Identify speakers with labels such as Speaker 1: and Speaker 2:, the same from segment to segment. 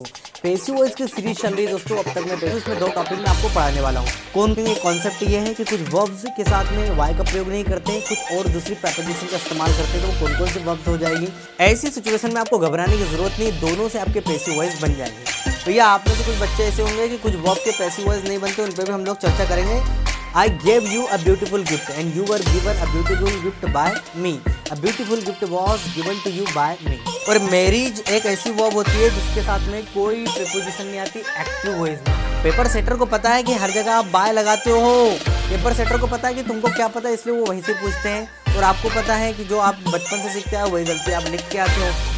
Speaker 1: पेसी voice की series चल रही है दोस्तों। अब तक मैं इसमें 2 टॉपिक में आपको पढ़ाने वाला हूँ। कौन के कॉन्सेप्ट ये है कि कुछ वर्ब्स के साथ में वाई का प्रयोग नहीं करते, कुछ और दूसरी प्रेपोजिशन का इस्तेमाल करते हैं, तो कौन कौन सी वर्ब्स हो जाएगी। ऐसी सिचुएशन में आपको घबराने की जरूरत नहीं, दोनों से आपके पेसी वॉइस बन जाएंगे। भैया आप में से कुछ बच्चे ऐसे होंगे कि कुछ वर्ब के पेसी वॉइस नहीं बनते, उन पर भी हम लोग चर्चा करेंगे। I gave you a beautiful gift and you were given a beautiful gift by me. A beautiful gift was given to you by me. और मैरिज एक ऐसी वर्ब होती है जिसके साथ में कोई प्रीपोजिशन नहीं आती एक्टिव वॉइस में। पेपर सेटर को पता है कि हर जगह आप बाय लगाते हो। पेपर सेटर को पता है कि तुमको क्या पता है, इसलिए वो वहीं से पूछते हैं। और आपको पता है कि जो आप बचपन से सीखते हैं वही गलती आप लिख के आते हो।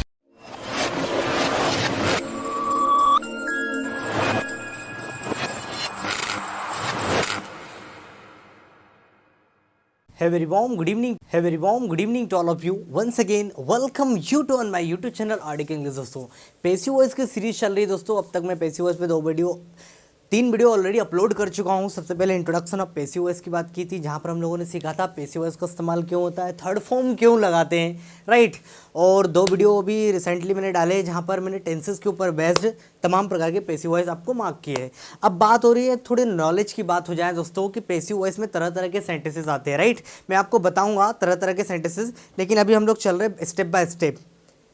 Speaker 1: Hey very warm good evening to all of you. Once again welcome you to on my YouTube channel RDK English दोस्तों। पेसी वॉइस की सीरीज चल रही है दोस्तों। अब तक मैं पेसी वॉइस पे 3 वीडियो ऑलरेडी अपलोड कर चुका हूँ। सबसे पहले इंट्रोडक्शन ऑफ पेसी वॉइस की बात की थी, जहाँ पर हम लोगों ने सीखा था पेसी वॉइस का इस्तेमाल क्यों होता है, थर्ड फॉर्म क्यों लगाते हैं, राइट। और 2 वीडियो अभी रिसेंटली मैंने डाले जहाँ पर मैंने टेंसेस के ऊपर बेस्ड तमाम प्रकार के पेसी वॉइस आपको मार्क किए हैं। अब बात हो रही है थोड़ी नॉलेज की बात हो जाए दोस्तों कि पेसी वॉइस में तरह तरह के सेंटेंसेस आते हैं, राइट। मैं आपको बताऊँगा तरह तरह के सेंटेंसेस, लेकिन अभी हम लोग चल रहे हैं स्टेप बाय स्टेप।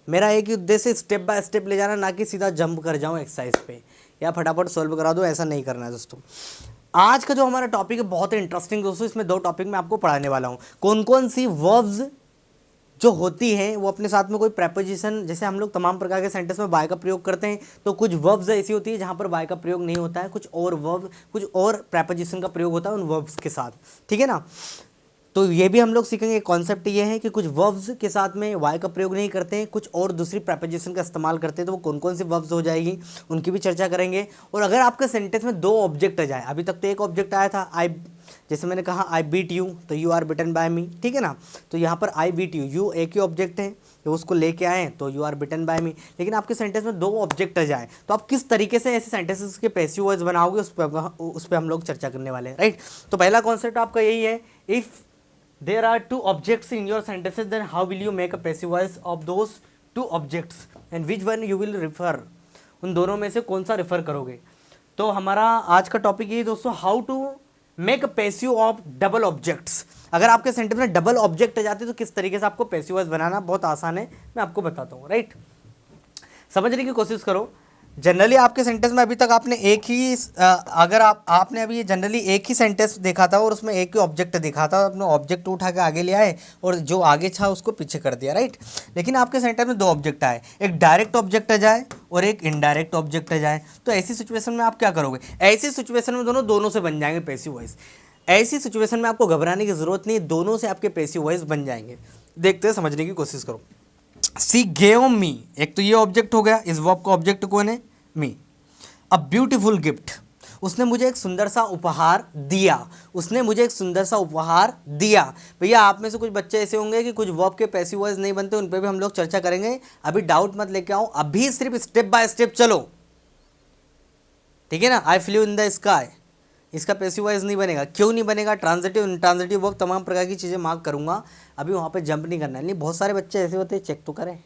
Speaker 1: मेरा एक ही उद्देश्य स्टेप बाय स्टेप ले जाना, ना कि सीधा जंप कर जाऊँ एक्सरसाइज पे या फटाफट सॉल्व करा दो, ऐसा नहीं करना है दोस्तों। आज का जो हमारा टॉपिक है बहुत ही इंटरेस्टिंग दोस्तों। इसमें 2 टॉपिक मैं आपको पढ़ाने वाला हूँ। कौन कौन सी वर्ब्स जो होती हैं वो अपने साथ में कोई प्रेपोजिशन, जैसे हम लोग तमाम प्रकार के सेंटेंस में बाय का प्रयोग करते हैं, तो कुछ वर्ब्स ऐसी होती है जहाँ पर बाय का प्रयोग नहीं होता है, कुछ और प्रेपोजिशन का प्रयोग होता है उन वर्ब्स के साथ, ठीक है ना। तो ये भी हम लोग सीखेंगे। कॉन्सेप्ट ये है कि कुछ वर्ब्स के साथ में वाई का प्रयोग नहीं करते हैं, कुछ और दूसरी प्रेपोजिशन का इस्तेमाल करते हैं, तो वो कौन कौन सी वर्ब्स हो जाएगी उनकी भी चर्चा करेंगे। और अगर आपके सेंटेंस में 2 ऑब्जेक्ट आ जाए, अभी तक तो एक ऑब्जेक्ट आया था आई, जैसे मैंने कहा आई बीट यू, तो यू आर बिटन बाय मी, ठीक है ना। तो यहाँ पर आई बीट यू, यू एक ही ऑब्जेक्ट है, तो उसको लेके आए तो यू आर बिटन बाय मी। लेकिन आपके सेंटेंस में 2 ऑब्जेक्ट आ जाए तो आप किस तरीके से ऐसे सेंटेंसेस के पैसिव वॉइस बनाओगे, उस पर हम लोग चर्चा करने वाले हैं, राइट। तो पहला कॉन्सेप्ट आपका यही है, if there are 2 objects in your sentences, then how will you make a passive voice of those 2 objects and which one you will refer। उन दोनों में से कौन सा रेफर करोगे। तो हमारा आज का टॉपिक ये दोस्तों, how to make a passive of double objects. अगर आपके सेंटेंस में डबल ऑब्जेक्ट आ जाते तो किस तरीके से आपको पैसिव वॉइस बनाना बहुत आसान है, मैं आपको बताता हूँ, राइट। समझने की कोशिश करो। जनरली आपके सेंटेंस में अभी तक आपने एक ही अगर आपने अभी जनरली एक ही सेंटेंस देखा था और उसमें एक ही ऑब्जेक्ट देखा था, आपने ऑब्जेक्ट उठा के आगे ले आए और जो आगे था उसको पीछे कर दिया, राइट। लेकिन आपके सेंटेंस में 2 ऑब्जेक्ट आए, एक डायरेक्ट ऑब्जेक्ट आ जाए और एक इनडायरेक्ट ऑब्जेक्ट आ जाए, तो ऐसी सिचुएशन में आप क्या करोगे। ऐसी सिचुएशन में दोनों से बन जाएंगे पैसिव वॉइस। ऐसी सिचुएशन में आपको घबराने की जरूरत नहीं, दोनों से आपके पैसिव वॉइस बन जाएंगे। देखते हैं, समझने की कोशिश करो। सी गेव मी, एक तो ये ऑब्जेक्ट हो गया, इस वर्ब का ऑब्जेक्ट कौन है, मी। अ ब्यूटीफुल गिफ्ट, उसने मुझे एक सुंदर सा उपहार दिया, उसने मुझे एक सुंदर सा उपहार दिया। भैया आप में से कुछ बच्चे ऐसे होंगे कि कुछ वर्ब के पैसिव वॉइस नहीं बनते, उन पे भी हम लोग चर्चा करेंगे। अभी डाउट मत लेके आओ, अभी सिर्फ स्टेप बाय स्टेप चलो, ठीक है ना। Eye flu in the sky, इसका पैसिव वॉइस नहीं बनेगा। क्यों नहीं बनेगा, ट्रांजिटिव इंट्रांजिटिव वर्ब तमाम प्रकार की चीज़ें मार्क करूंगा, अभी वहाँ पे जंप नहीं करना है। नहीं, बहुत सारे बच्चे ऐसे होते हैं, चेक तो करें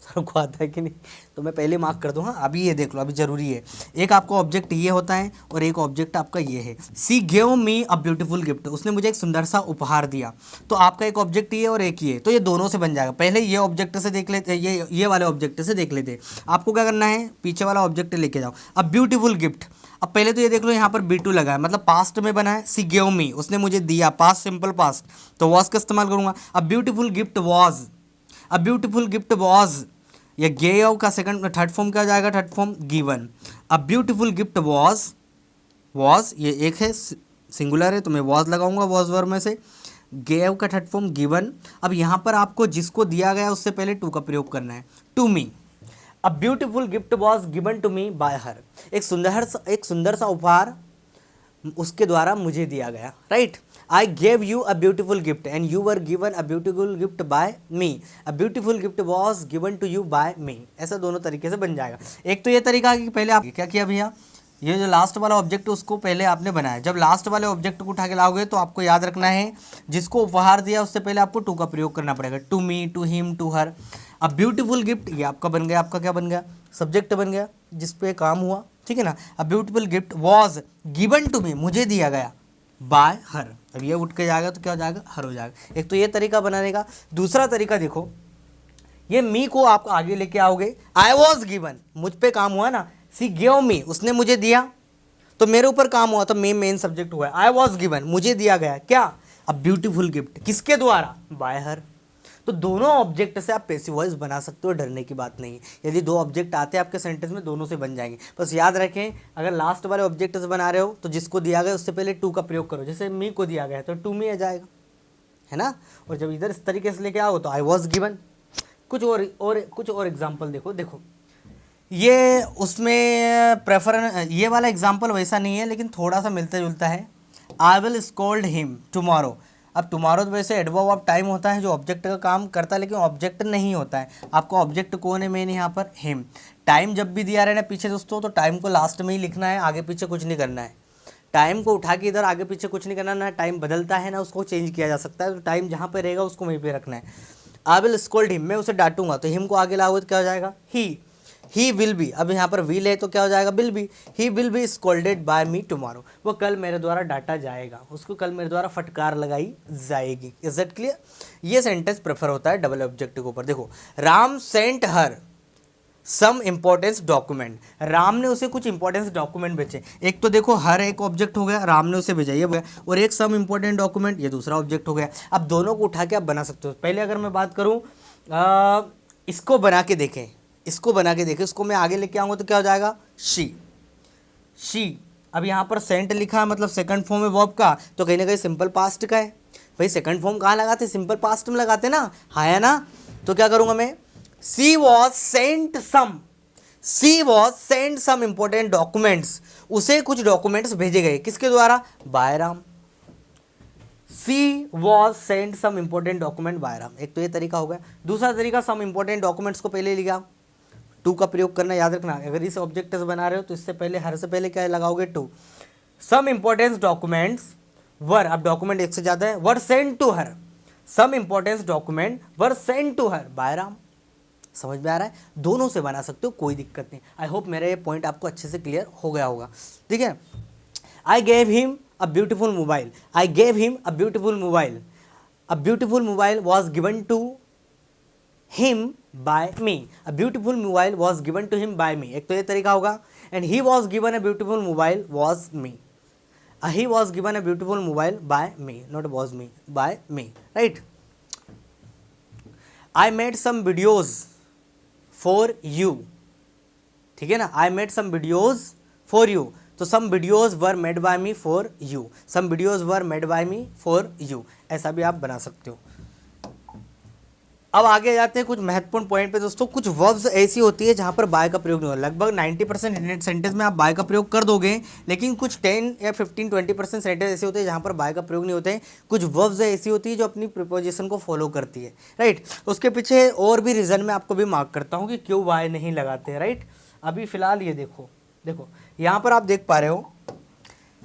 Speaker 1: सर को आता है कि नहीं, तो मैं पहले मार्क कर दूँ। हाँ अभी ये देख लो, अभी जरूरी है। एक आपका ऑब्जेक्ट ये होता है और एक ऑब्जेक्ट आपका ये है। सी gave me a beautiful gift, उसने मुझे एक सुंदर सा उपहार दिया, तो आपका एक ऑब्जेक्ट ये और एक ये, तो ये दोनों से बन जाएगा। पहले ये ऑब्जेक्ट से देख लेते, ये वाले ऑब्जेक्ट से देख लेते। आपको क्या करना है, पीछे वाला ऑब्जेक्ट लेके जाओ। अब ब्यूटीफुल गिफ्ट, अब पहले तो ये देख लो यहाँ पर B2 लगा है, मतलब पास्ट में बना है। सी गेव मी, उसने मुझे दिया, पास्ट सिंपल पास्ट, तो वॉज का इस्तेमाल करूंगा। अब ब्यूटीफुल गिफ्ट वॉज, अब ब्यूटीफुल गिफ्ट वॉज, ये गेव का थर्ड फॉर्म क्या जाएगा, थर्ड फॉर्म गिवन। अब ब्यूटीफुल गिफ्ट वॉज ये एक है सिंगुलर है, तो मैं वॉज लगाऊंगा, वॉज वर्ब में से। गेव का थर्ड फॉर्म गिवन। अब यहाँ पर आपको जिसको दिया गया उससे पहले टू का प्रयोग करना है, to me. A beautiful gift was given to me by her, एक सुंदर सा उपहार उसके द्वारा मुझे दिया गया, right. I gave you a beautiful gift and you were given a beautiful gift by me. A beautiful gift was given to you by me. ऐसा दोनों तरीके से बन जाएगा। एक तो ये तरीका है कि पहले आप क्या किया भैया, ये जो लास्ट वाला ऑब्जेक्ट उसको पहले आपने बनाया। जब लास्ट वाले ऑब्जेक्ट को उठा के लाओगे तो आपको याद रखना है जिसको उपहार दिया उससे पहले आपको टू का प्रयोग करना पड़ेगा। To me, to him, to her. अब ब्यूटीफुल गिफ्ट ये आपका बन गया, आपका क्या बन गया, सब्जेक्ट बन गया, जिस पे काम हुआ, ठीक है ना। A beautiful gift was given to me, मुझे दिया गया, बाय हर। अब ये उठ के जाएगा तो क्या हो जाएगा, हर हो जाएगा। एक तो ये तरीका बनाने का। दूसरा तरीका देखो, ये मी को आप आगे लेके आओगे, आई वॉज गिवन, मुझ पे काम हुआ ना, सी गिव मी, उसने मुझे दिया, तो मेरे ऊपर काम हुआ, तो मेन सब्जेक्ट हुआ है। आई वॉज गिवन, मुझे दिया गया क्या, अ ब्यूटीफुल गिफ्ट, किसके द्वारा, बाय हर। तो दोनों ऑब्जेक्ट से आप पैसिव वॉइस बना सकते हो, डरने की बात नहीं है। यदि दो ऑब्जेक्ट आते हैं आपके सेंटेंस में, दोनों से बन जाएंगे। बस याद रखें, अगर लास्ट वाले ऑब्जेक्ट से बना रहे हो तो जिसको दिया गया उससे पहले टू का प्रयोग करो। जैसे मी को दिया गया है तो टू मी आ जाएगा, है ना। और जब इधर इस तरीके से लेके आओ तो आई वॉज गिवन। कुछ और एग्जाम्पल देखो, ये उसमें प्रेफर, ये वाला एग्जाम्पल वैसा नहीं है लेकिन थोड़ा सा मिलता जुलता है। I will scold him tomorrow. अब टुमारो तो वैसे एडवर्ब ऑफ टाइम होता है जो ऑब्जेक्ट का काम करता है, लेकिन ऑब्जेक्ट नहीं होता है। आपको ऑब्जेक्ट कौन है मेन यहाँ पर, हिम। टाइम जब भी दिया रहना पीछे दोस्तों, तो टाइम को लास्ट में ही लिखना है, आगे पीछे कुछ नहीं करना है। टाइम को उठा के इधर आगे पीछे कुछ नहीं करना, ना टाइम बदलता है ना उसको चेंज किया जा सकता है। तो टाइम जहाँ पे रहेगा उसको वहीं पे रखना है। आई विल स्कोल्ड हिम, मैं उसे डांटूंगा, तो हिम को आगे लाओगे तो क्या हो जाएगा, ही विल बी। अब यहाँ पर विल है तो क्या हो जाएगा, will be. He will be scolded by me tomorrow, वो कल मेरे द्वारा डांटा जाएगा, उसको कल मेरे द्वारा फटकार लगाई जाएगी। Is that clear. ये सेंटेंस प्रेफर होता है डबल ऑब्जेक्टिव के ऊपर। देखो, Ram sent her some importance document, Ram ने उसे कुछ इंपॉर्टेंस डॉक्यूमेंट भेजे। एक तो देखो हर एक ऑब्जेक्ट हो गया, राम ने उसे भेजा ये हो गया, और एक सम इंपॉर्टेंट डॉक्यूमेंट ये दूसरा ऑब्जेक्ट हो गया। अब दोनों को उठा के आप बना सकते हो। पहले अगर मैं बात करूँ, इसको बना के देखें, इसको मैं आगे लेके आऊँगा तो क्या हो जाएगा, शी। अब यहाँ पर सेंट लिखा है मतलब सेकंड फॉर्म है वर्ब का, तो कहीं ना कहीं सिंपल पास्ट का है। भाई सेकंड फॉर्म कहाँ लगाते, सिंपल पास्ट में लगाते ना, हाँ है ना। तो क्या करूँगा मैं, she was sent some important documents, उसे कुछ डॉक्यूमेंट्स भेजे गए, किसके द्वारा, by Ram. She was sent some important document by Ram. एक तो ये तरीका हो गया। दूसरा तरीका, सम इंपॉर्टेंट डॉक्यूमेंट्स को पहले लिखा, टू का प्रयोग करना, याद रखना। अगर इस ऑब्जेक्ट से बना रहे हो तो इससे पहले, हर से पहले क्या लगाओगे, to. Some importance documents were, अब डॉक्यूमेंट एक से ज्यादा है, were sent to her, some importance document were sent to her by Ram. समझ में आ रहा है, दोनों से बना सकते हो, कोई दिक्कत नहीं। आई होप मेरा ये पॉइंट आपको अच्छे से क्लियर हो गया होगा, ठीक है। I gave him a beautiful mobile, I gave him a beautiful mobile, a beautiful mobile was given to him by me, a beautiful mobile was given to him by me। एक तो ये तरीका होगा, and he was given a beautiful mobile was me, he was given a beautiful mobile by me, not was me, by me, right। I made some videos for you, ठीक है ना, I made some videos for you, तो some videos were made by me for you, some videos were made by me for you, ऐसा भी आप बना सकते हो। अब आगे जाते हैं कुछ महत्वपूर्ण पॉइंट पे दोस्तों। कुछ वर्ब्स ऐसी होती है जहाँ पर बाय का प्रयोग नहीं होगा। लगभग 90% सेंटेंस में आप बाय का प्रयोग कर दोगे, लेकिन कुछ 10 या 15-20% सेंटेंस ऐसे होते हैं जहाँ पर बाय का प्रयोग नहीं होते हैं। कुछ वर्ब्स ऐसी होती है जो अपनी प्रीपोजिशन को फॉलो करती है, राइट। उसके पीछे और भी रीज़न मैं आपको भी मार्क करता हूँ कि क्यों बाय नहीं लगाते हैं, राइट। अभी फिलहाल ये देखो यहाँ पर आप देख पा रहे हो,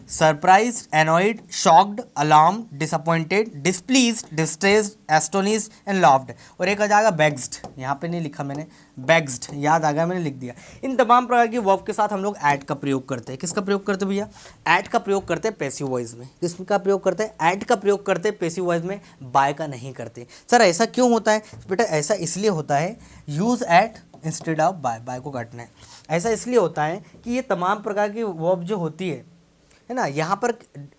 Speaker 1: surprise, annoyed, shocked, alarm, disappointed, displeased, distressed, astonished and laughed. और एक आ जाएगा बेग्स्ड, यहाँ पे नहीं लिखा मैंने, बेग्स्ड याद आ गया, मैंने लिख दिया। इन तमाम प्रकार की वर्ब के साथ हम लोग ऐड का प्रयोग करते हैं। किसका प्रयोग करते हैं भैया, ऐड का प्रयोग करते हैं पैसिव वॉइस में। किसका प्रयोग करते हैं, ऐड का प्रयोग करते हैं पैसिव वॉइस में, बाय का नहीं करते। सर ऐसा क्यों होता है बेटा, ऐसा इसलिए होता है, use at instead of by को काटना है। ऐसा इसलिए होता है कि ये तमाम प्रकार की वर्ब जो होती है ना, यहाँ पर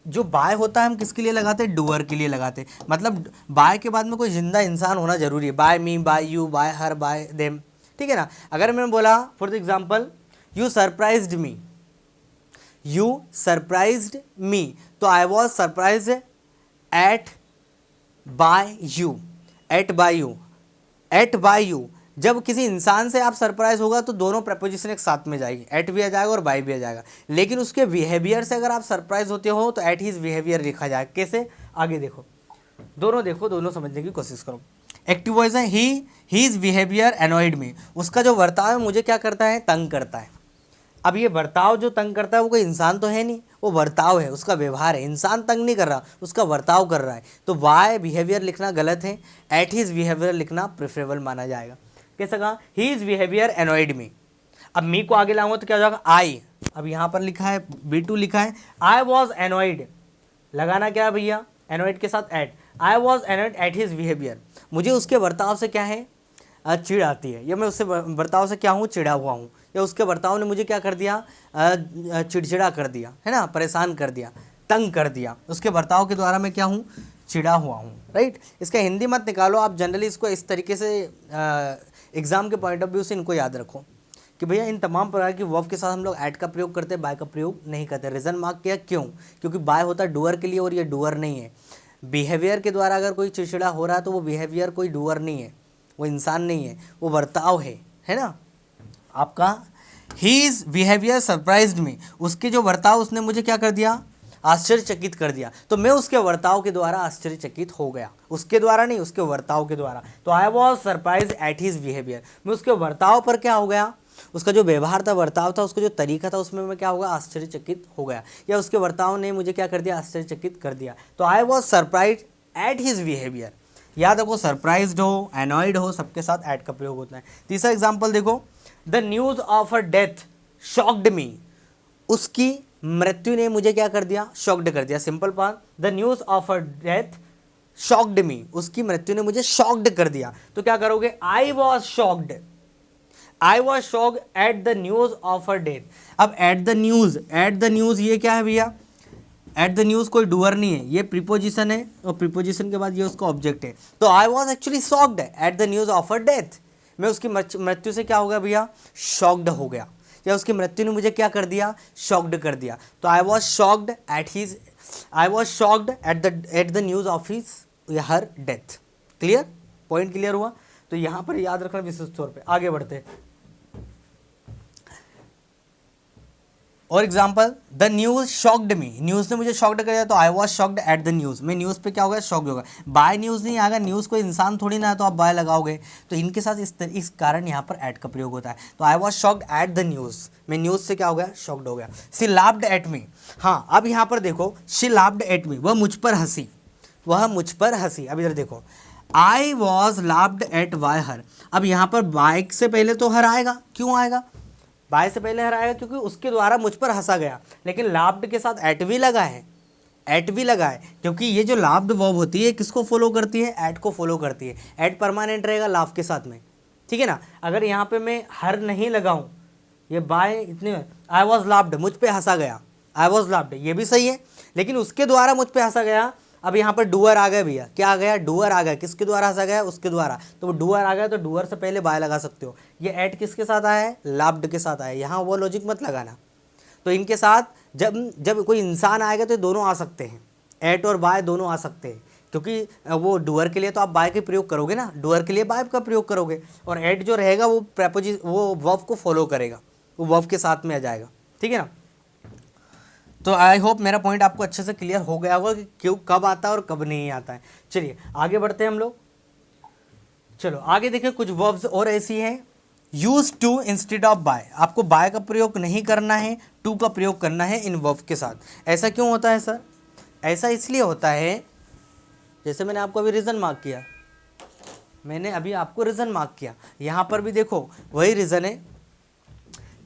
Speaker 1: जो बाय होता है हम किसके लिए लगाते हैं, डूअर के लिए लगाते हैं। मतलब बाय के बाद में कोई जिंदा इंसान होना जरूरी है, by me, by you, by her, by them, ठीक है ना। अगर मैंने बोला for example, you surprised me, तो I was surprised at by you. जब किसी इंसान से आप सरप्राइज होगा तो दोनों प्रपोजिशन एक साथ में जाएगी, एट भी आ जाएगा और बाय भी आ जाएगा। लेकिन उसके बिहेवियर से अगर आप सरप्राइज होते हो तो एट हिज बिहेवियर लिखा जाएगा। कैसे, आगे देखो, दोनों समझने की कोशिश करो। एक्टिव वॉइस है, ही हिज बिहेवियर एनॉयड मी, उसका जो बर्ताव है मुझे क्या करता है, तंग करता है। अब ये बर्ताव जो तंग करता है वो कोई इंसान तो है नहीं, वो बर्ताव है, उसका व्यवहार है। इंसान तंग नहीं कर रहा, उसका बर्ताव कर रहा है। तो वाई बिहेवियर लिखना गलत है, एट हिज बिहेवियर लिखना प्रेफरेबल माना जाएगा। कैसा कहा, ही इज बिहेवियर एनॉयड मी। अब मी को आगे लाऊंगा तो क्या हो जाएगा आई, अब यहाँ पर लिखा है B2 लिखा है, आई वॉज एनॉइड, लगाना क्या है भैया एनॉइड के साथ at, I was annoyed at his behaviour, मुझे उसके बर्ताव से क्या है चिढ़ आती है, या मैं उससे बर्ताव से क्या हूँ चिढ़ा हुआ हूँ, या उसके बर्ताव ने मुझे क्या कर दिया चिड़चिड़ा कर दिया, है ना, परेशान कर दिया, तंग कर दिया, उसके बर्ताव के द्वारा मैं क्या हूँ चिढ़ा हुआ हूँ, राइट। इसका हिंदी मत निकालो आप, जनरली इसको इस तरीके से एग्जाम के पॉइंट ऑफ व्यू से इनको याद रखो कि भैया इन तमाम प्रकार की वर्ब के साथ हम लोग ऐड का प्रयोग करते हैं, बाय का प्रयोग नहीं करते। रीज़न मार्क किया क्यों, क्योंकि बाय होता है डूअर के लिए और ये डूअर नहीं है। बिहेवियर के द्वारा अगर कोई चिड़चिड़ा हो रहा है तो वो बिहेवियर कोई डूअर नहीं है, वो इंसान नहीं है, वो बर्ताव है ना आपका। ही इज़ बिहेवियर सरप्राइज्ड मी, उसके जो बर्ताव उसने मुझे क्या कर दिया आश्चर्यचकित कर दिया, तो मैं उसके बर्ताव के द्वारा आश्चर्यचकित हो गया, उसके द्वारा नहीं उसके बर्ताव के द्वारा। तो I was surprise eight his behaviour, मैं उसके बर्ताव पर क्या हो गया, उसका जो व्यवहार था बर्ताव था उसका जो तरीका था उसमें मैं क्या होगा आश्चर्यचकित हो गया, या उसके बर्ताव ने मुझे क्या कर दिया आश्चर्यचकित कर दिया। तो I was surprise eight his behaviour, याद रखो सरप्राइज्ड हो एनॉयड हो सबके साथ एट का प्रयोग होता है। तीसरा एग्जाम्पल देखो, the news of a death shocked मी, उसकी मृत्यु ने मुझे क्या कर दिया शॉक्ड कर दिया। Simple part, the news of a death shocked मी, उसकी मृत्यु ने मुझे शॉक्ड कर दिया। तो क्या करोगे I was shocked, I was shocked at the news of a death. अब एट द न्यूज़ ये क्या है भैया, एट द न्यूज़ कोई डूअर नहीं है, ये प्रीपोजिशन है और प्रीपोजिशन के बाद ये उसका ऑब्जेक्ट है। तो I was actually shocked at the news of a death, मैं उसकी मृत्यु से क्या हो गया भैया शॉक्ड हो गया, या उसकी मृत्यु ने मुझे क्या कर दिया शॉक्ड कर दिया। तो I was shocked at the news of his her death. Clear, point clear हुआ। तो यहाँ पर याद रखना विशेष तौर पे। आगे बढ़ते हैं और example, the news shocked me, news ने मुझे शॉक्ड कर दिया तो I was shocked at the news, मैं न्यूज़ पे क्या होगा शॉक्ड होगा। बाय न्यूज़ नहीं आएगा, न्यूज़ कोई इंसान थोड़ी ना है तो आप बाय लगाओगे, तो इनके साथ इस कारण यहाँ पर एट का प्रयोग होता है। तो I was shocked at the news, मैं न्यूज़ से क्या हो गया शॉक्ड हो गया। शी लाफ्ड एट मी, हाँ अब यहाँ पर देखो शी लाफ्ड एट मी, वह मुझ पर हंसी, वह मुझ पर हंसी। अब इधर देखो I was laughed eight bye हर, अब यहाँ पर बाइक से पहले तो हर आएगा, क्यों आएगा बाय से पहले हर आएगा क्योंकि उसके द्वारा मुझ पर हंसा गया, लेकिन लाफ्ड के साथ एट भी लगा है, एट भी लगा है, क्योंकि ये जो लाफ्ड वर्ब होती है किसको फॉलो करती है एट को फॉलो करती है। एट परमानेंट रहेगा लाफ के साथ में, ठीक है ना। अगर यहाँ पे मैं हर नहीं लगाऊं, ये बाय इतने आई वॉज लाफ्ड मुझ पे हंसा गया, आई वॉज लाफ्ड ये भी सही है, लेकिन उसके द्वारा मुझ पे हंसा गया। अब यहाँ पर डूअर आ गया भैया, क्या आ गया डूअर आ गया, किसके द्वारा हंसा गया उसके द्वारा, तो वो डूअर आ गया तो डूअर से पहले बाय लगा सकते हो। ये एट किसके साथ आया है लाफ्ड के साथ आया है, यहाँ वो लॉजिक मत लगाना। तो इनके साथ जब कोई इंसान आएगा तो दोनों आ सकते हैं, एट और बाय दोनों आ सकते हैं, क्योंकि वो डूअर के लिए तो आप बाय के प्रयोग करोगे ना, डूअर के लिए बाय का प्रयोग करोगे, और एट जो रहेगा वो वो वर्ब को फॉलो करेगा, वो वर्ब के साथ में आ जाएगा, ठीक है ना। तो आई होप मेरा पॉइंट आपको अच्छे से क्लियर हो गया होगा कि क्यों कब आता है और कब नहीं आता है। चलिए आगे बढ़ते हैं हम लोग। चलो आगे देखिए कुछ वर्ब्स और ऐसी हैं, use to instead of by, आपको बाय का प्रयोग नहीं करना है, टू का प्रयोग करना है इन वर्ब के साथ। ऐसा क्यों होता है सर, ऐसा इसलिए होता है, जैसे मैंने आपको अभी रीज़न मार्क किया, यहाँ पर भी देखो वही रीज़न है।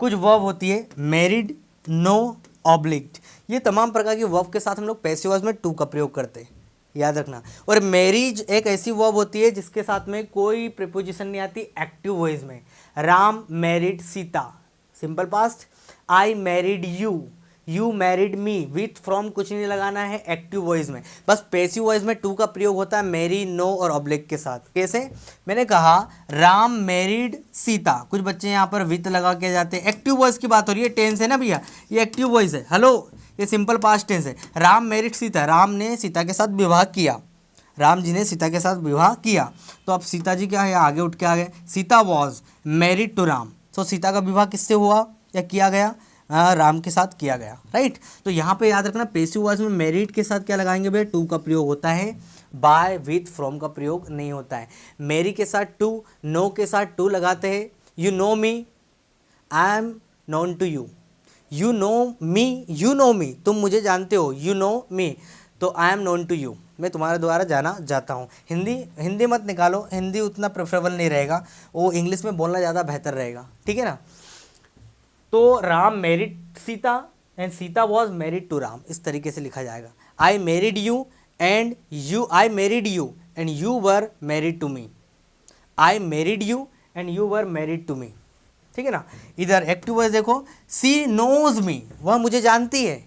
Speaker 1: कुछ वर्ब होती है मैरिड, नो, ऑब्लिग्ड, ये तमाम प्रकार की वर्ब के साथ हम लोग पैसिव वॉइस में टू का प्रयोग करते हैं, याद रखना। और मैरिज एक ऐसी वर्ब होती है जिसके साथ में कोई प्रीपोजिशन नहीं आती एक्टिव वॉइस में। Ram married Sita, simple past. I married you, you married me, with from कुछ नहीं लगाना है एक्टिव वॉइस में, बस पैसिव वॉइस में टू का प्रयोग होता है मैरी, नो और ऑब्लिक के साथ। कैसे, मैंने कहा राम मैरिड सीता, कुछ बच्चे यहाँ पर विथ लगा के जाते हैं, एक्टिव वॉइस की बात हो रही है, टेंस है ना भैया, ये एक्टिव वॉइस है, हेलो ये सिंपल पास्ट टेंस है। राम मैरिड सीता, राम ने सीता के साथ विवाह किया, राम जी ने सीता के साथ विवाह किया, तो अब सीता जी क्या है आगे उठ के आ गए, Sita was married to Ram, तो सीता का विवाह किससे हुआ या किया गया, राम के साथ किया गया, राइट। तो यहाँ पे याद रखना पैसिव वॉइस में मैरिड के साथ क्या लगाएंगे भैया टू का प्रयोग होता है, बाय विथ फ्रॉम का प्रयोग नहीं होता है। मैरी के साथ टू, नो के साथ टू लगाते हैं, you know me, I am known to you, you know me, तुम मुझे जानते हो, यू नो मी, तो I am known to you, मैं तुम्हारे द्वारा जाना जाता हूँ। हिंदी मत निकालो, हिंदी उतना प्रेफरेबल नहीं रहेगा, वो इंग्लिश में बोलना ज़्यादा बेहतर रहेगा, ठीक है ना। तो Ram married Sita and Sita was married to Ram, इस तरीके से लिखा जाएगा। I married you and you were married to me. I married you and you were married to me, ठीक है ना। इधर एक्टिव वॉइस देखो, सी नोज मी, वह मुझे जानती है,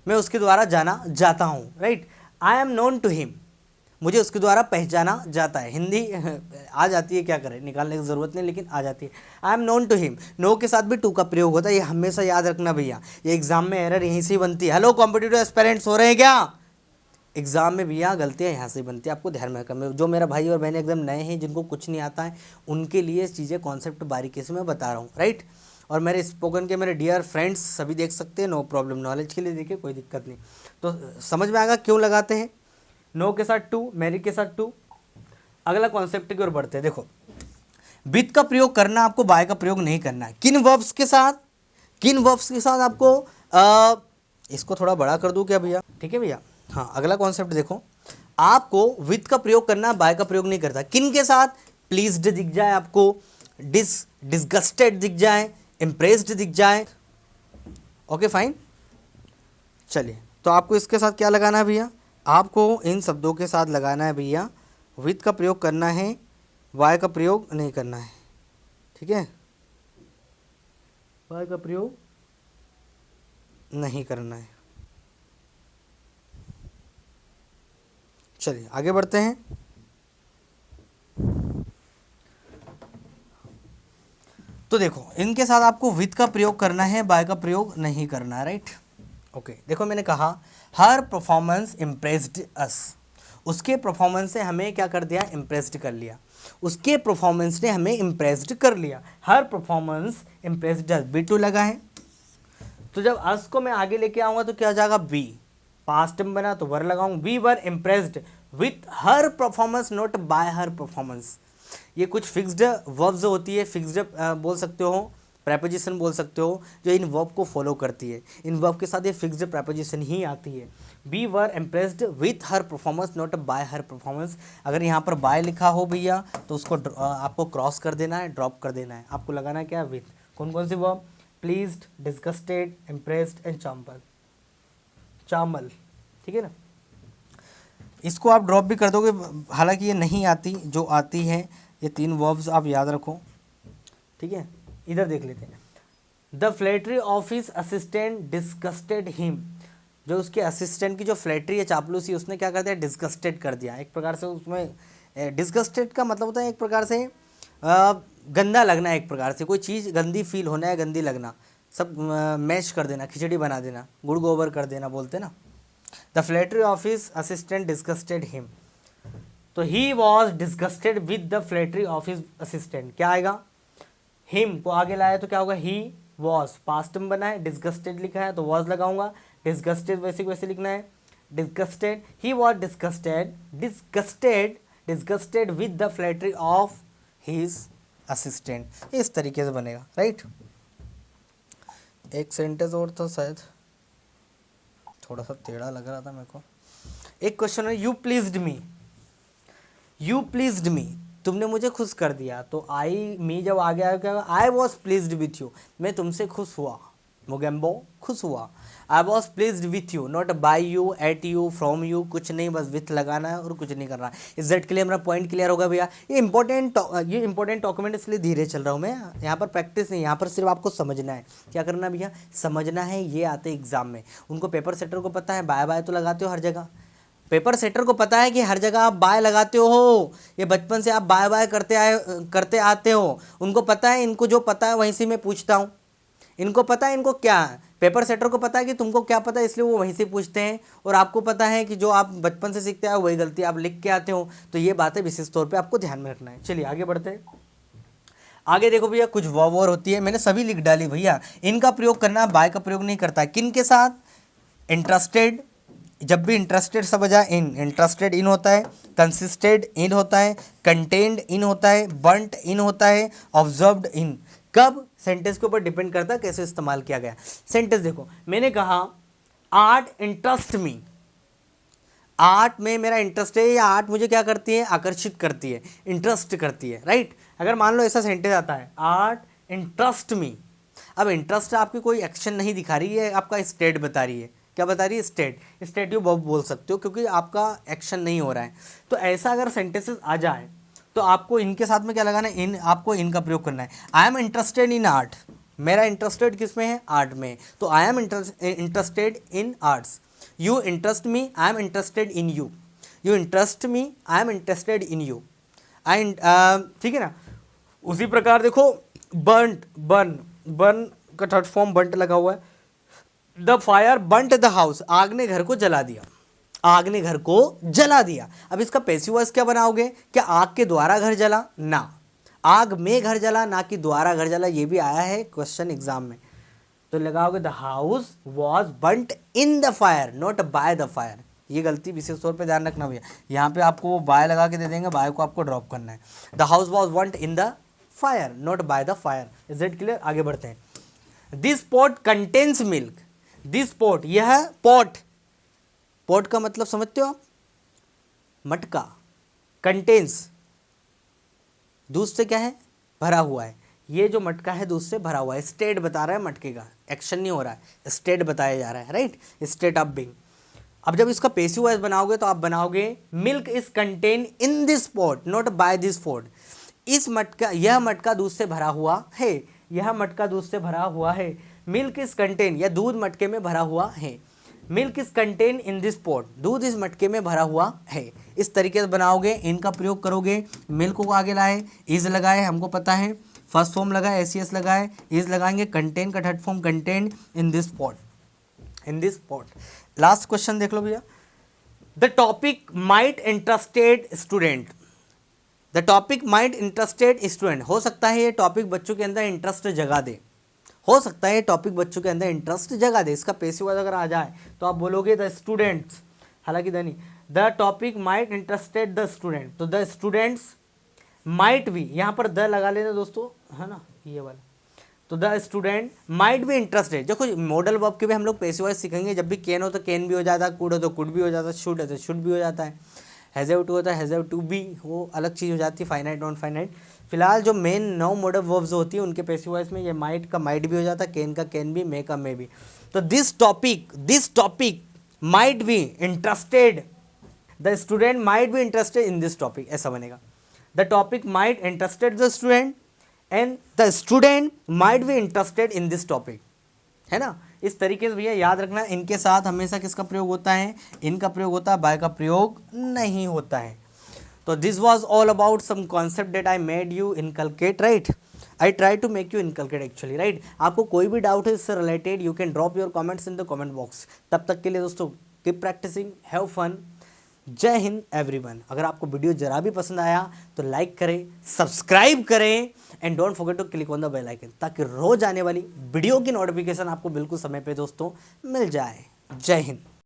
Speaker 1: मैं उसके द्वारा जाना जाता हूँ, right. I am known to him, मुझे उसके द्वारा पहचाना जाता है। हिंदी आ जाती है, क्या करें, निकालने की ज़रूरत नहीं, लेकिन आ जाती है। I am known to him, know के साथ भी टू का प्रयोग होता है, ये हमेशा याद रखना भैया, ये एग्जाम में एरर यहीं से बनती है। हेलो कॉम्पिटिटिव एस्पिरेंट्स, हो रहे हैं क्या? एग्जाम में भैया गलतियाँ यहाँ से बनती है, आपको ध्यान में रखना। जो मेरा भाई और बहन एकदम नए हैं, जिनको कुछ नहीं आता है, उनके लिए चीज़ें कॉन्सेप्ट बारीकी से मैं बता रहा हूँ, राइट। और मेरे स्पोकन के मेरे डियर फ्रेंड्स सभी देख सकते हैं, नो प्रॉब्लम, नॉलेज के लिए देखिए, कोई दिक्कत नहीं। तो समझ में आएगा क्यों लगाते हैं, नो के साथ टू, मैरी के साथ टू। अगला कॉन्सेप्ट की ओर बढ़ते हैं। देखो, विथ का प्रयोग करना, आपको बाय का प्रयोग नहीं करना है। किन वर्ब्स के साथ, किन वर्ब्स के साथ आपको इसको थोड़ा बड़ा कर दूं क्या भैया, ठीक है भैया। हाँ, अगला कॉन्सेप्ट देखो, आपको विथ का प्रयोग करना, बाय का प्रयोग नहीं करता। किन के साथ, प्लीज्ड दिख जाए आपको, डिसगस्टेड दिख जाए, इम्प्रेस्ड दिख जाए, ओके फाइन। चलिए, तो आपको इसके साथ क्या लगाना है भैया, आपको इन शब्दों के साथ लगाना है भैया, विथ का प्रयोग करना है, वाय का प्रयोग नहीं करना है, ठीक है, वाय का प्रयोग नहीं करना है। चलिए आगे बढ़ते हैं। तो देखो, इनके साथ आपको विथ का प्रयोग करना है, बाय का प्रयोग नहीं करना है, राइट। ओके, देखो मैंने कहा हर परफॉर्मेंस इम्प्रेस्ड अस, उसके परफॉर्मेंस से हमें क्या कर दिया, इम्प्रेस्ड कर लिया, उसके परफॉर्मेंस ने हमें इम्प्रेस्ड कर लिया। Her performance impressed us, B two लगा है, तो जब अस को मैं आगे लेके आऊँगा तो क्या हो जाएगा, बी, पास्ट में बना तो वर लगाऊंगा, we were impressed with her performance, not by her performance. ये कुछ फिक्स्ड वर्ब्स होती है, फिक्स्ड बोल सकते हो, प्रेपोजिशन बोल सकते हो, जो इन वर्ब को फॉलो करती है। इन वर्ब के साथ ये फिक्स्ड प्रेपोजिशन ही आती है। We were impressed with her performance, not by her performance. अगर यहाँ पर बाय लिखा हो भैया तो उसको आपको क्रॉस कर देना है, ड्रॉप कर देना है, आपको लगाना है क्या, विथ। कौन कौन सी verb, pleased, disgusted, impressed and charmed, ठीक है ना। इसको आप ड्रॉप भी कर दोगे, हालांकि ये नहीं आती, जो आती है ये तीन वर्ब्स आप याद रखो, ठीक है। इधर देख लेते हैं, the flattery office assistant disgusted him, जो उसके असिस्टेंट की जो फ्लैटरी है, चापलूसी, उसने क्या कर दिया, डिस्गस्टेड कर दिया। एक प्रकार से उसमें डिस्गस्टेड का मतलब होता है एक प्रकार से गंदा लगना, एक प्रकार से कोई चीज़ गंदी फील होना है, गंदी लगना, सब मैश कर देना, खिचड़ी बना देना, गुड़ गोबर कर देना बोलते ना। The flattery office assistant disgusted him, तो he was disgusted with the flattery office assistant, क्या आएगा, हिम को आगे लाया तो क्या होगा, ही वॉज, पास्ट में बना है, डिस्गस्टेड लिखा है तो वॉज लगाऊंगा, डिस्गस्टेड वैसे वैसे लिखना है, disgusted, he was disgusted with the flattery of his assistant, इस तरीके से बनेगा, राइट। एक सेंटेंस और था शायद, थोड़ा सा टेढ़ा लग रहा था मेरे को। एक क्वेश्चन है, यू प्लीज्ड मी, तुमने मुझे खुश कर दिया, तो आई मी जब आगे आया क्या, I was pleased with you, मैं तुमसे खुश हुआ, मोगेम्बो खुश हुआ। I was pleased with you, not by you, at you, from you, कुछ नहीं, बस विथ लगाना है और कुछ नहीं करना है। इस जेड के लिए मेरा पॉइंट क्लियर होगा भैया। ये इंपॉर्टेंट डॉक्यूमेंट इसलिए धीरे चल रहा हूँ मैं, यहाँ पर प्रैक्टिस नहीं, यहाँ पर सिर्फ आपको समझना है। क्या करना भैया, समझना है, ये आते एग्जाम में, उनको पेपर सेटर को पता है, बाय बाय तो लगाते हो हर जगह, पेपर सेटर को पता है कि हर जगह आप बाय लगाते हो, ये बचपन से आप बाय बाय करते आते हो, उनको पता है, इनको जो पता है वहीं से मैं पूछता हूँ, इनको पता है, इनको क्या है, पेपर सेटर को पता है कि तुमको क्या पता है, इसलिए वो वहीं से पूछते हैं, और आपको पता है कि जो आप बचपन से सीखते हैं वही गलती आप लिख के आते हो, तो ये बातें विशेष तौर पर आपको ध्यान में रखना है। चलिए आगे बढ़ते हैं। आगे देखो भैया, कुछ वर्ब और होती है, मैंने सभी लिख डाली भैया, इनका प्रयोग करना, बाय का प्रयोग नहीं करता। किन के साथ, इंटरेस्टेड, जब भी इंटरेस्टेड सब बजा इन, इंटरेस्टेड इन होता है, कंसिस्टेड इन होता है, कंटेंड इन होता है, बर्न्ट इन होता है, ऑब्जर्व्ड इन। कब, सेंटेंस के ऊपर डिपेंड करता है कैसे इस्तेमाल किया गया। सेंटेंस देखो, मैंने कहा आर्ट इंटरेस्ट मी, आर्ट में मेरा इंटरेस्ट है, या आर्ट मुझे क्या करती है, आकर्षित करती है, इंटरेस्ट करती है, राइट। अगर मान लो ऐसा सेंटेंस आता है, आर्ट इंटरेस्ट मी, अब इंटरेस्ट आपकी कोई एक्शन नहीं दिखा रही है, आपका स्टेट बता रही है। क्या बता रही है? स्टेट। स्टेट यू बोल सकते हो क्योंकि आपका एक्शन नहीं हो रहा है। तो ऐसा अगर सेंटेंसेस आ जाए तो आपको इनके साथ में क्या लगाना है? इन, आपको इनका प्रयोग करना है। I am interested in art, मेरा इंटरेस्टेड किस में है? आर्ट में। तो I am interested in arts. You interest me, I am interested in you. You interest me, I am interested in you. I, ठीक है ना। उसी प्रकार देखो बर्नट, बर्न का थर्ड फॉर्म बर्नट लगा हुआ है। The fire burnt the house, आग ने घर को जला दिया, आग ने घर को जला दिया। अब इसका पैसिव वॉइस क्या बनाओगे? क्या आग के द्वारा घर जला? ना, आग में घर जला, ना कि द्वारा घर जला। ये भी आया है क्वेश्चन एग्जाम में। तो लगाओगे the house was burnt in the fire, not by the fire. ये गलती विशेष तौर पे ध्यान रखना भैया, यहाँ पे आपको वो बाय लगा के दे देंगे, बाय को आपको ड्रॉप करना है। The house was burnt in the fire, not by the fire. Is it clear? आगे बढ़ते हैं। This pot contains milk, this pot, यह पॉट, पॉट का मतलब समझते हो आप? मटका। कंटेन्स दूध से क्या है? भरा हुआ है। ये जो मटका है दूध से भरा हुआ है। स्टेट बता रहा है मटके का, एक्शन नहीं हो रहा है, स्टेट बताया जा रहा है, राइट? State of being. अब जब इसका पैसिव वॉइस बनाओगे तो आप बनाओगे milk is contain in this pot, not by this pot. इस मटका, यह मटका दूध से भरा हुआ है, यह मटका दूध से भरा हुआ है। मिल्क इज कंटेन, यह दूध मटके में भरा हुआ है। Milk is contain in this pot, दूध इस मटके में भरा हुआ है। इस तरीके से बनाओगे, इनका प्रयोग करोगे। मिल्क को आगे लाए, इज लगाए, हमको पता है फर्स्ट फॉर्म लगाए, एस लगाए, इज लगाएंगे, कंटेन का third form contain in this pot, in this pot. Last question देख लो भैया। The topic might interested student, the topic might interested student, हो सकता है ये टॉपिक बच्चों के अंदर इंटरेस्ट जगा दे, हो सकता है टॉपिक बच्चों के अंदर इंटरेस्ट जगा दे। इसका पैसिव वॉइस अगर आ जाए तो आप बोलोगे द स्टूडेंट्स, हालांकि द नहीं, the topic might interested the student. तो द स्टूडेंट्स माइट भी, यहाँ पर द लगा लेना दोस्तों, है ना, ये वाला। तो द स्टूडेंट माइट भी इंटरेस्टेड। देखो मॉडल वर्ब के भी हम लोग पैसिव वॉइस सीखेंगे। जब भी कैन हो तो कैन भी हो जाता है, कुड हो तो कुड भी हो जाता है, शुड है तो शुड भी हो जाता है, हैज़ टू होता है, हैज़ टू भी, वो अलग चीज़ हो जाती है, फाइनाइट नॉन फाइनाइट। फिलहाल जो मेन 9 मॉडल वर्ब्स होती है उनके पैसिव वॉइस में ये माइट का माइट भी हो जाता है, कैन का कैन भी, मे का मे भी। तो this topic might be interested, the student might be interested in this topic, ऐसा बनेगा। The topic might interested the student and the student might be interested in this topic, है ना। इस तरीके से भैया याद रखना, इनके साथ हमेशा किसका प्रयोग होता है? इनका प्रयोग होता है, बाय का प्रयोग नहीं होता है। तो this was all about some concept that I made you inculcate, right? I try to make you inculcate actually, right? आपको कोई भी डाउट है इससे related, you can drop your comments in the comment box. तब तक के लिए दोस्तों कीप प्रैक्टिसिंग, हैव फन। जय हिंद एवरीवन। अगर आपको वीडियो जरा भी पसंद आया तो लाइक करें, सब्सक्राइब करें and don't forget to click on the bell icon, ताकि रोज आने वाली वीडियो की नोटिफिकेशन आपको बिल्कुल समय पे दोस्तों मिल जाए। जय हिंद।